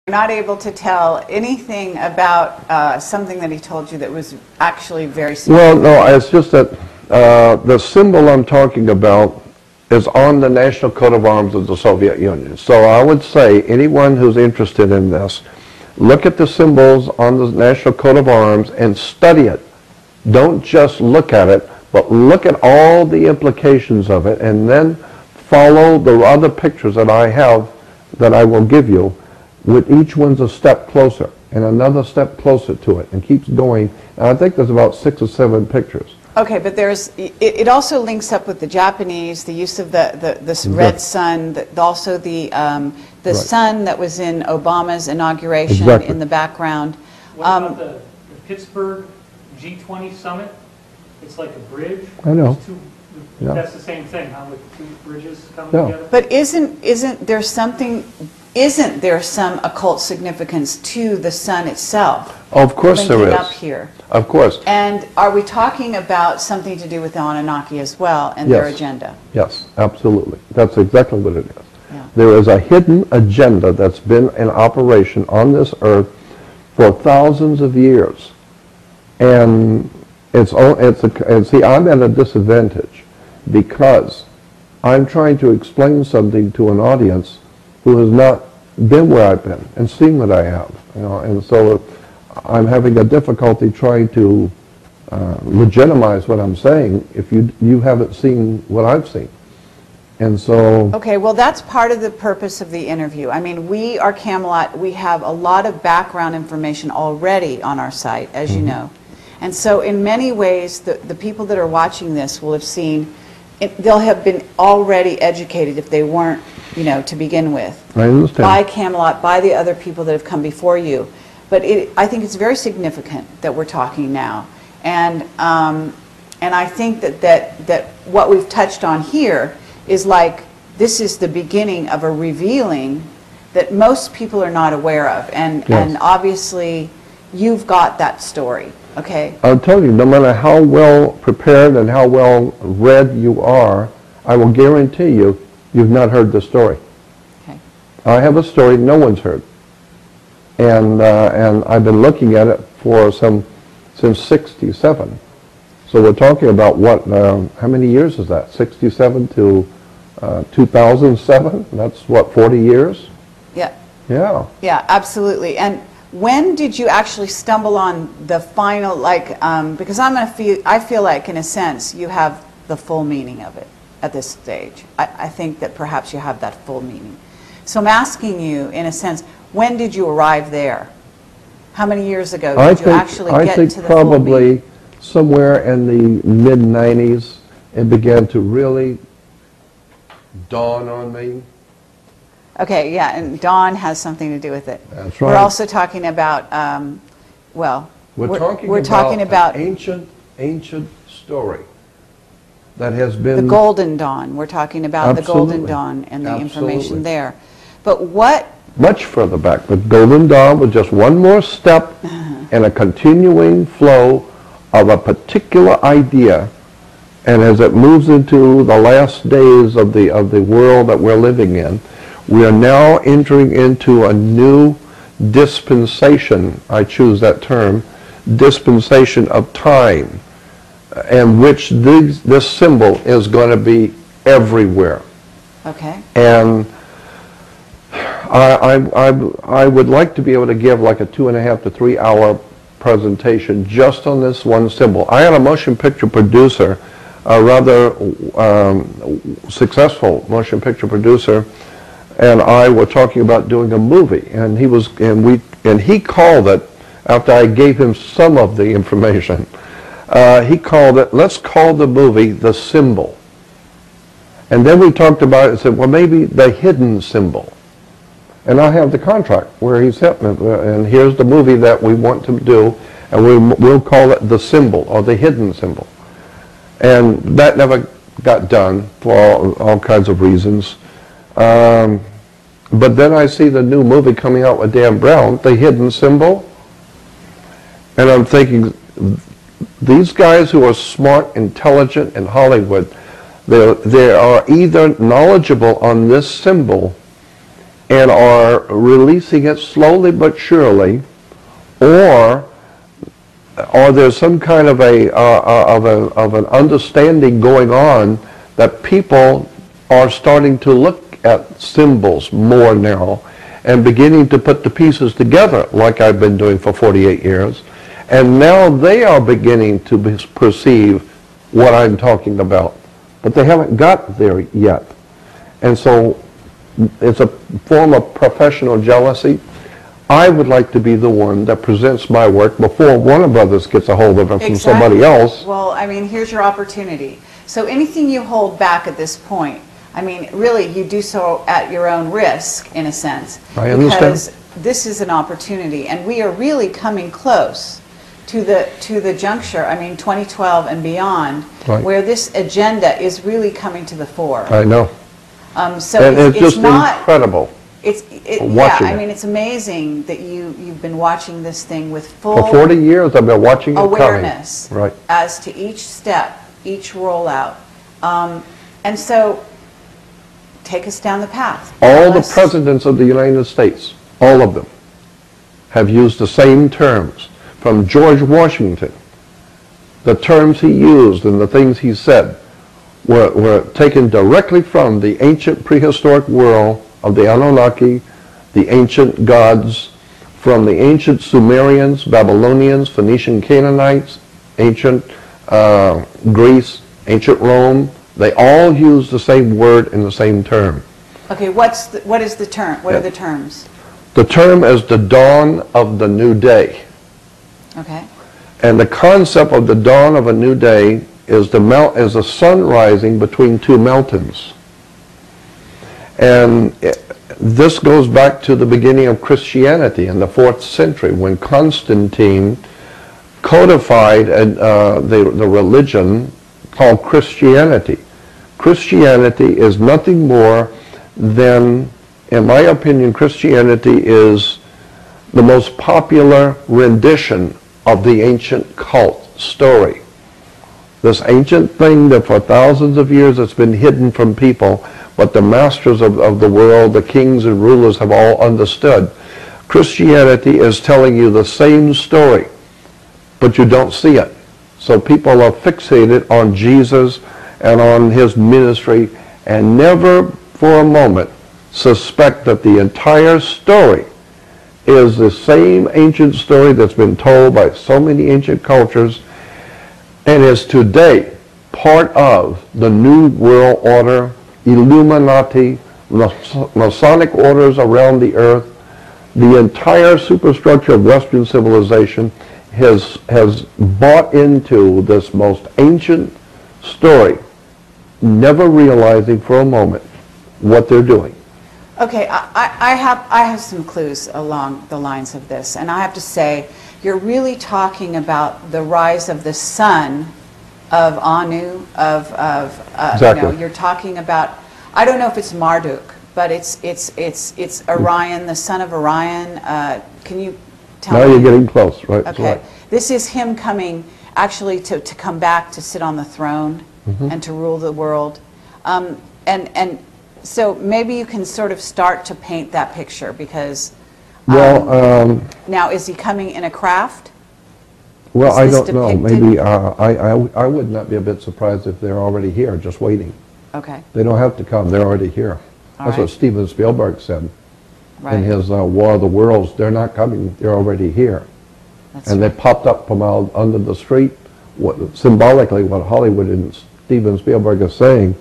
not able to tell anything about something that he told you that was actually very significant. Well, no, it's just that the symbol I'm talking about is on the national coat of arms of the Soviet Union. So I would say anyone who's interested in this, look at the symbols on the national coat of arms and study it. Don't just look at it, but look at all the implications of it, and then follow the other pictures that I have that I will give you, with each one's a step closer and another step closer to it, and keeps going. And I think there's about 6 or 7 pictures. Okay, but it also links up with the Japanese, the use of this red sun, also the right. sun that was in Obama's inauguration exactly. in the background. What about the Pittsburgh G20 summit? It's like a bridge. I know. Yeah. That's the same thing, huh, with 2 bridges coming yeah. together? But isn't there some occult significance to the sun itself? Of course there is. Up here. Of course. And are we talking about something to do with the Anunnaki as well and yes. their agenda? Yes, absolutely. That's exactly what it is. Yeah. There is a hidden agenda that's been in operation on this earth for thousands of years. And see, I'm at a disadvantage because I'm trying to explain something to an audience who has not been where I've been and seen what I have, and so I'm having a difficulty trying to legitimize what I'm saying if you haven't seen what I've seen. And so... Okay, well that's part of the purpose of the interview. I mean, we are Camelot, we have a lot of background information already on our site, as you know. And so in many ways, the people that are watching this will have seen, they'll have been already educated if they weren't, to begin with. I understand. By Camelot, by the other people that have come before you. But I think it's very significant that we're talking now. And I think that what we've touched on here is like, this is the beginning of a revealing that most people are not aware of. And, yes. and obviously, you've got that story. Okay. I'll tell you, no matter how well prepared and how well read you are, I will guarantee you've not heard the story. Okay. I have a story no one's heard, and I've been looking at it since '67. So we're talking about what? How many years is that? '67 to 2007. That's what, 40 years? Yeah. Yeah. Yeah, absolutely. And when did you actually stumble on the final, because I feel like, in a sense, you have the full meaning of it at this stage. I think that perhaps you have that full meaning. So I'm asking you, in a sense, when did you arrive there? How many years ago did you actually get to the full meaning? I think probably somewhere in the mid-90s, it began to really dawn on me. Okay, yeah, and dawn has something to do with it. That's right. We're also talking about, we're talking about an ancient story that has been... The Golden Dawn. We're talking about absolutely. The Golden Dawn and the absolutely. information there. But what... Much further back. The Golden Dawn was just one more step in a continuing flow of a particular idea. And as it moves into the last days of the world that we're living in, we are now entering into a new dispensation, I choose that term, dispensation of time, in which this symbol is going to be everywhere. Okay. And I would like to be able to give like a 2.5 to 3 hour presentation just on this one symbol. I had a motion picture producer, a rather successful motion picture producer, and I were talking about doing a movie, and he called it, after I gave him some of the information, he called it, let's call the movie The Symbol. And then we talked about it and said, well, maybe the hidden symbol. And I have the contract where he sent me, and here's the movie that we want to do, and we'll call it The Symbol, or The Hidden Symbol. And that never got done for all kinds of reasons. But then I see the new movie coming out with Dan Brown, The Hidden Symbol, and I'm thinking, these guys who are smart, intelligent in Hollywood, they are either knowledgeable on this symbol and are releasing it slowly but surely, or there's some kind of an understanding going on that people are starting to look at symbols more now and beginning to put the pieces together like I've been doing for 48 years. And now they are beginning to perceive what I'm talking about. But they haven't got there yet. And so it's a form of professional jealousy. I would like to be the one that presents my work before Warner Brothers gets a hold of it from somebody else. Well, I mean, here's your opportunity. So anything you hold back at this point, I mean, really, you do so at your own risk, in a sense. I understand. Because this is an opportunity, and we are really coming close to the juncture, I mean, 2012 and beyond, Right. where this agenda is really coming to the fore. I know. So And it's just not incredible. Watching I it. mean, it's amazing that you've been watching this thing with full For 40 years I've been watching it awareness coming. Right. as to each step, each rollout. And so, take us down the path. All the Let's- presidents of the United States, all of them, have used the same terms. From George Washington, the terms he used and the things he said were taken directly from the ancient prehistoric world of the Anunnaki, the ancient gods, from the ancient Sumerians, Babylonians, Phoenician Canaanites, ancient Greece, ancient Rome. They all use the same word in the same term. Okay, what is the term? What are the terms? The term is the dawn of the new day. Okay. And the concept of the dawn of a new day is the sun rising between two mountains. And this goes back to the beginning of Christianity in the 4th century when Constantine codified the religion called Christianity. Christianity is nothing more than, in my opinion, Christianity is the most popular rendition of the ancient cult story. This ancient thing that for thousands of years it's been hidden from people, but the masters of the world, the kings and rulers have all understood. Christianity is telling you the same story, but you don't see it. So people are fixated on Jesus and on his ministry and never for a moment suspect that the entire story is the same ancient story that's been told by so many ancient cultures and is today part of the New World Order, Illuminati, Masonic orders around the earth. The entire superstructure of Western civilization has bought into this most ancient story, never realizing for a moment what they're doing. Okay, I have some clues along the lines of this, and I have to say, you're really talking about the rise of the son of Anu, Exactly. you're talking about, I don't know if it's Marduk, but it's Orion, the son of Orion. Can you tell me? Now you're getting close, right? Okay, Right. this is him coming actually to come back to sit on the throne and to rule the world, and so maybe you can sort of start to paint that picture because. Now, is he coming in a craft? Well, Is I this don't know. depicted? Maybe I would not be a bit surprised if they're already here, just waiting. Okay, They don't have to come. They're already here. All That's right. what Steven Spielberg said right. in his War of the Worlds. They're not coming. They're already here. That's And they popped up from out under the street. Symbolically, what Hollywood and Steven Spielberg are saying,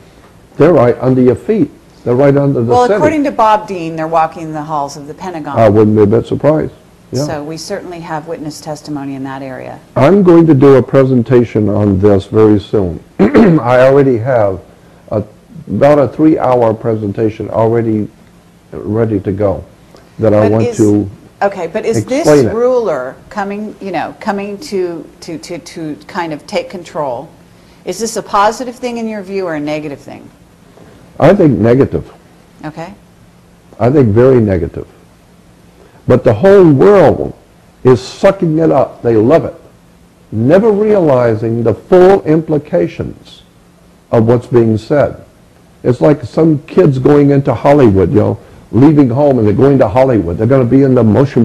they're right under your feet. They're right under the Well, city. according to Bob Dean, they're walking the halls of the Pentagon. I wouldn't be a bit surprised. Yeah. So we certainly have witness testimony in that area. I'm going to do a presentation on this very soon. I already have about a 3-hour presentation already ready to go that I But want is- to Okay, but is this explain it. ruler coming to kind of take control? Is this a positive thing in your view or a negative thing? I think negative. Okay. I think very negative. But the whole world is sucking it up. They love it. Never realizing the full implications of what's being said. It's like some kids going into Hollywood, leaving home and they're going to Hollywood. They're going to be in the motion